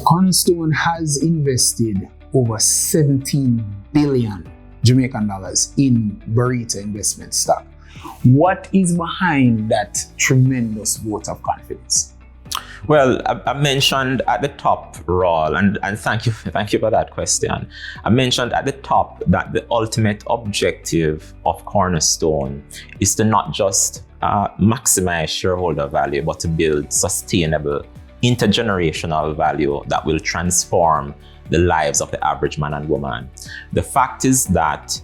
Cornerstone has invested over 17 billion Jamaican dollars in Barita Investment stock. What is behind that tremendous vote of confidence? Well, I mentioned at the top, Raul, and thank you for that question. I mentioned at the top that the ultimate objective of Cornerstone is to not just maximize shareholder value, but to build sustainable intergenerational value that will transform the lives of the average man and woman. The fact is that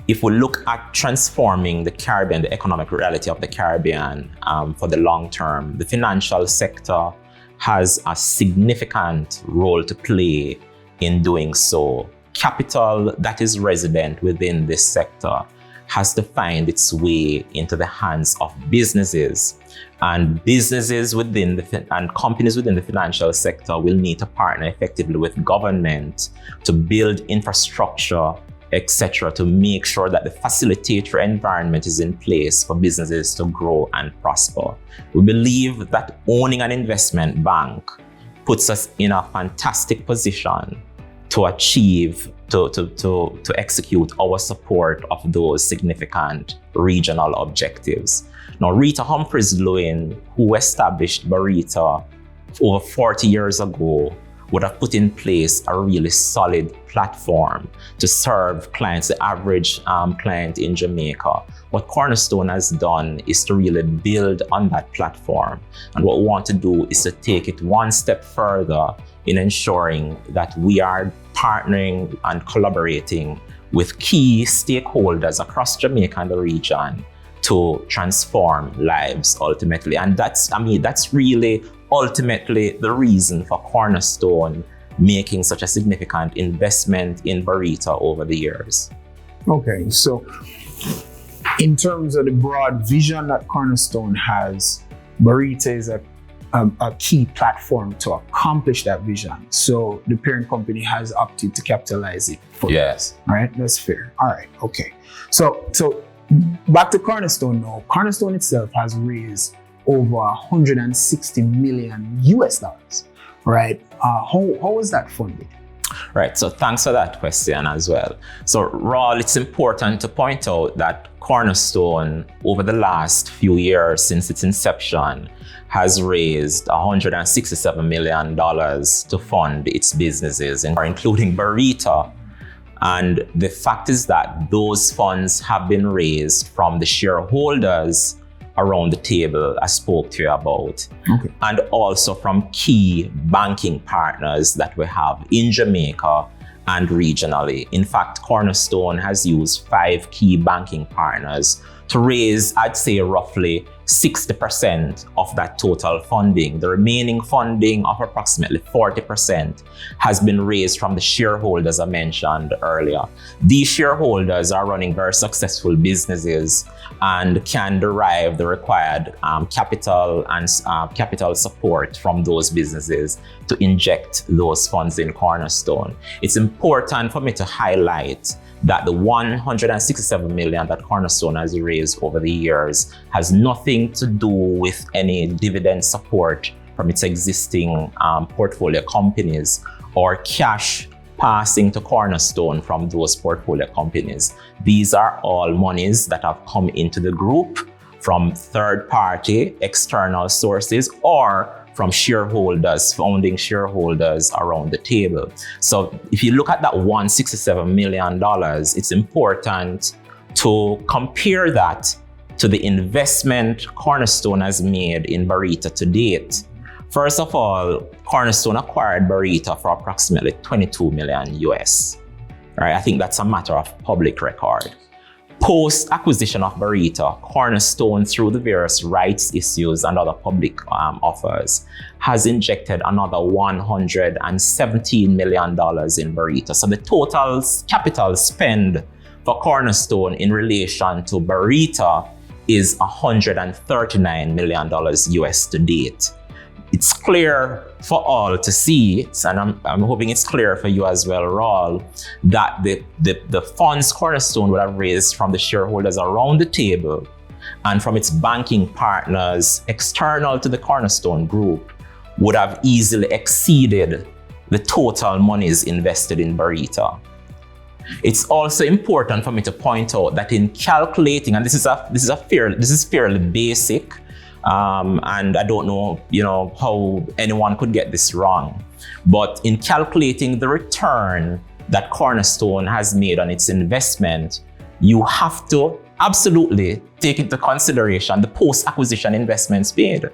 if we look at transforming the Caribbean, the economic reality of the Caribbean for the long term, the financial sector has a significant role to play in doing so. Capital that is resident within this sector has to find its way into the hands of businesses, and businesses within and companies within the financial sector will need to partner effectively with government to build infrastructure, etc., to make sure that the facilitator environment is in place for businesses to grow and prosper. We believe that owning an investment bank puts us in a fantastic position to achieve, to execute our support of those significant regional objectives. Now, Rita Humphreys-Lewin, who established Barita over 40 years ago, would have put in place a really solid platform to serve clients, the average client in Jamaica. What Cornerstone has done is to really build on that platform. And what we want to do is to take it one step further in ensuring that we are partnering and collaborating with key stakeholders across Jamaica and the region to transform lives ultimately. And that's really ultimately the reason for Cornerstone making such a significant investment in Barita over the years. Okay, so in terms of the broad vision that Cornerstone has, Barita is a key platform to accomplish that vision. So the parent company has opted to capitalize it fully. Yes. All right, that's fair. All right, okay. So back to Cornerstone now. Cornerstone itself has raised over 160 million US dollars, right? How was that funded? Right, so thanks for that question as well. So Raul, it's important to point out that Cornerstone, over the last few years since its inception, has raised $167 million to fund its businesses, including Barita. And the fact is that those funds have been raised from the shareholders around the table I spoke to you about, okay, and also from key banking partners that we have in Jamaica and regionally. In fact, Cornerstone has used 5 key banking partners to raise, I'd say, roughly 60% of that total funding. The remaining funding of approximately 40% has been raised from the shareholders I mentioned earlier. These shareholders are running very successful businesses and can derive the required capital and capital support from those businesses to inject those funds in Cornerstone. It's important for me to highlight that the 167 million that Cornerstone has raised over the years has nothing to do with any dividend support from its existing portfolio companies or cash passing to Cornerstone from those portfolio companies. These are all monies that have come into the group from third-party external sources or from shareholders, founding shareholders around the table. So if you look at that $167 million, it's important to compare that to the investment Cornerstone has made in Barita to date. First of all, Cornerstone acquired Barita for approximately 22 million US. Right? I think that's a matter of public record. Post-acquisition of Barita, Cornerstone, through the various rights issues and other public offers, has injected another $117 million in Barita. So the total capital spend for Cornerstone in relation to Barita is $139 million US to date. It's clear for all to see, and I'm hoping it's clear for you as well, Raul, that the funds Cornerstone would have raised from the shareholders around the table and from its banking partners external to the Cornerstone group would have easily exceeded the total monies invested in Barita. It's also important for me to point out that in calculating, and this is fairly basic, and I don't know, how anyone could get this wrong, but in calculating the return that Cornerstone has made on its investment, you have to absolutely take into consideration the post-acquisition investments made.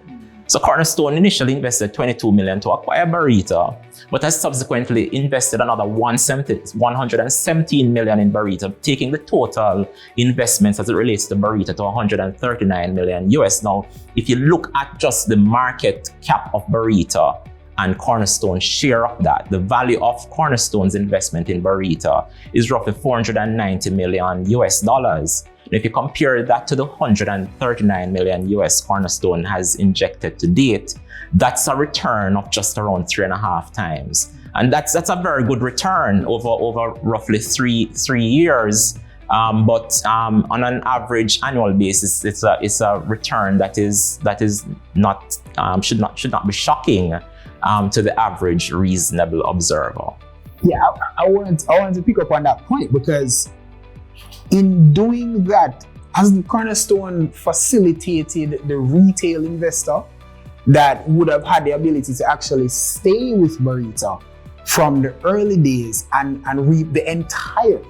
So Cornerstone initially invested $22 million to acquire Barita, but has subsequently invested another $117 million in Barita, taking the total investments as it relates to Barita to $139 million US. Now, if you look at just the market cap of Barita and Cornerstone's share of that, the value of Cornerstone's investment in Barita is roughly $490 million US dollars. If you compare that to the $139 million US Cornerstone has injected to date, that's a return of just around 3.5 times. And that's a very good return over roughly three years. But on an average annual basis, it's a return that is not should not be shocking to the average reasonable observer. Yeah, I wanted to pick up on that point, because in doing that, has the Cornerstone facilitated the retail investor that would have had the ability to actually stay with Barita from the early days and reap the entire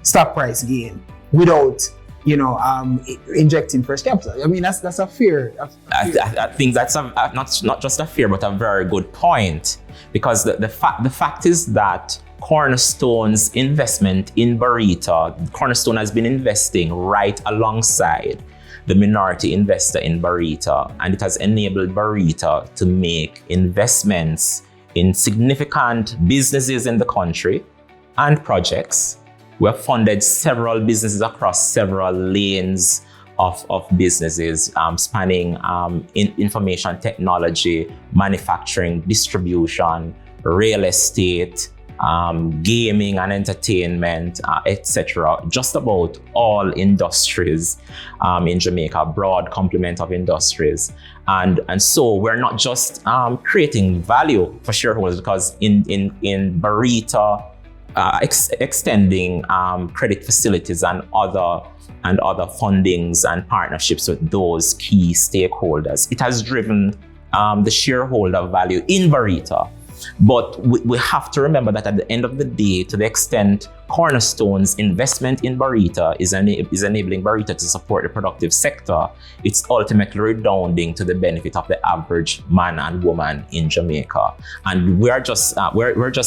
stock price gain without injecting fresh capital? I mean, that's a fair. I think that's not just a fair, but a very good point, because the fact is that Cornerstone's investment in Barita, Cornerstone has been investing right alongside the minority investor in Barita, and it has enabled Barita to make investments in significant businesses in the country and projects. We have funded several businesses across several lanes of businesses, spanning information technology, manufacturing, distribution, real estate, gaming and entertainment, etc. Just about all industries in Jamaica, a broad complement of industries. And so we're not just creating value for shareholders, because in Barita, extending credit facilities and other fundings and partnerships with those key stakeholders, it has driven the shareholder value in Barita. But we have to remember that at the end of the day, to the extent Cornerstone's investment in Barita is enabling Barita to support the productive sector, it's ultimately redounding to the benefit of the average man and woman in Jamaica. And we're just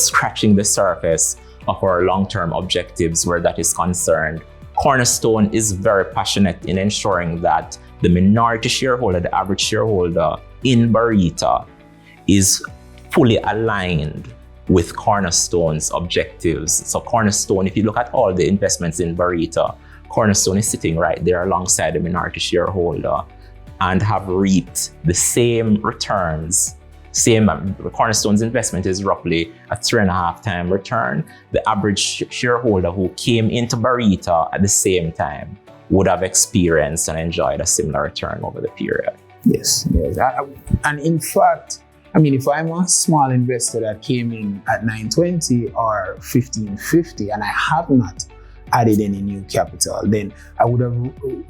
scratching the surface of our long-term objectives where that is concerned. Cornerstone is very passionate in ensuring that the minority shareholder, the average shareholder in Barita, is fully aligned with Cornerstone's objectives. So Cornerstone, if you look at all the investments in Barita, Cornerstone is sitting right there alongside the minority shareholder and have reaped the same returns. Cornerstone's investment is roughly a 3.5 time return. The average shareholder who came into Barita at the same time would have experienced and enjoyed a similar return over the period. Yes. And in fact, I mean, if I'm a small investor that came in at 920 or 1550 and I have not added any new capital, then I would have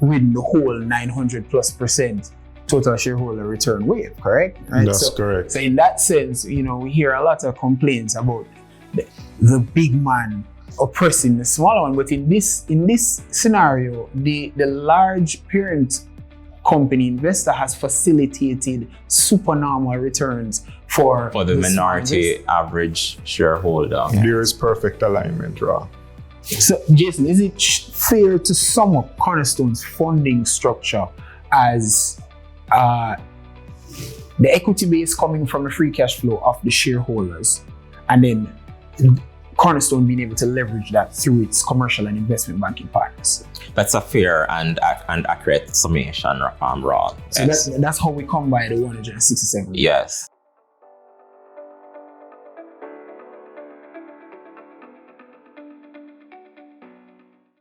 ridden the whole 900+% total shareholder return wave, correct? Right? That's correct. So in that sense, we hear a lot of complaints about the big man oppressing the smaller one. But in this scenario, the large parent company investor has facilitated supernormal returns for the minority average shareholder. Yeah. There is perfect alignment, Raul. So, Jason, is it fair to sum up Cornerstone's funding structure as the equity base coming from the free cash flow of the shareholders, and then Cornerstone being able to leverage that through its commercial and investment banking partners? That's a fair and accurate summation, Raul. So yes. That's how we come by the 167. Yes.